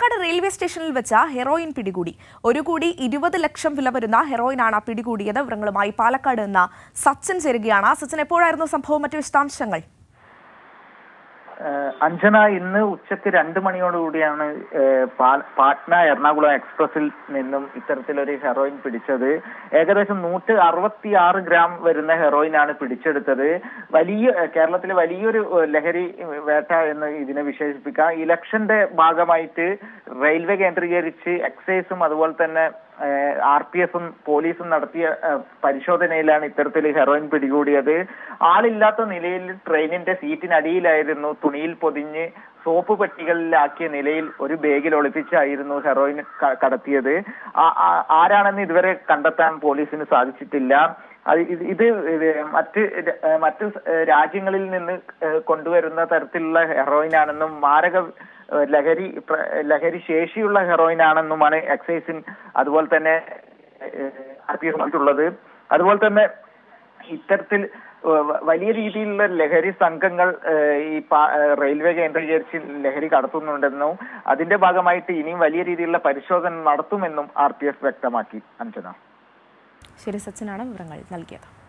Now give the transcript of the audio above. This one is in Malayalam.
പാലക്കാട് റെയിൽവേ സ്റ്റേഷനിൽ വെച്ച ഹെറോയിൻ പിടികൂടി. 1,20 ലക്ഷം വില വരുന്ന ഹെറോയിനാണ് പിടികൂടിയത്. വിവരങ്ങളുമായി പാലക്കാട് നിന്ന് സച്ചിൻ ചേരുകയാണ്. സച്ചിൻ, എപ്പോഴായിരുന്നു സംഭവം? മറ്റു വിശദാംശങ്ങൾ. അഞ്ജന, ഇന്ന് ഉച്ചയ്ക്ക് 2 മണിയോടുകൂടിയാണ് പാട്ന എറണാകുളം എക്സ്പ്രസിൽ നിന്നും ഇത്തരത്തിലൊരു ഹെറോയിൻ പിടിച്ചത്. ഏകദേശം 166 ഗ്രാം വരുന്ന ഹെറോയിനാണ് പിടിച്ചെടുത്തത്. കേരളത്തിലെ വലിയൊരു ലഹരി വേട്ട എന്ന് ഇതിനെ വിശേഷിപ്പിക്കാം. ഇലക്ഷന്റെ ഭാഗമായിട്ട് റെയിൽവേ കേന്ദ്രീകരിച്ച് എക്സൈസും അതുപോലെ തന്നെ RPF-ഉം പോലീസും നടത്തിയ പരിശോധനയിലാണ് ഇത്തരത്തിൽ ഹെറോയിൻ പിടികൂടിയത്. ആളില്ലാത്ത നിലയിൽ ട്രെയിനിന്റെ സീറ്റിനടിയിലായിരുന്നു തുണിയിൽ പൊതിഞ്ഞ് സോപ്പ് പെട്ടികളിലാക്കിയ നിലയിൽ ഒരു ബാഗിൽ ഒളിപ്പിച്ചായിരുന്നു ഹെറോയിൻ കടത്തിയത്. ആരാണെന്ന് ഇതുവരെ കണ്ടെത്താൻ പോലീസിന് സാധിച്ചിട്ടില്ല. ഇത് മറ്റ് രാജ്യങ്ങളിൽ നിന്ന് കൊണ്ടുവരുന്ന തരത്തിലുള്ള ഹെറോയിനാണെന്നും മാരക ലഹരി ശേഷിയുള്ള ഹെറോയിനാണെന്നുമാണ് എക്സൈസിന് അതുപോലെ തന്നെ RPF ഉള്ളത്. അതുപോലെ തന്നെ ഇത്തരത്തിൽ വലിയ രീതിയിലുള്ള ലഹരി സംഘങ്ങൾ ഈ റെയിൽവേ കേന്ദ്രീകരിച്ച് ലഹരി കടത്തുന്നുണ്ടെന്നും അതിന്റെ ഭാഗമായിട്ട് ഇനിയും വലിയ രീതിയിലുള്ള പരിശോധന നടത്തുമെന്നും RPF വ്യക്തമാക്കി. അഞ്ജന. ശരി, സച്ചിനാണ് വിവരങ്ങൾ നൽകിയത്.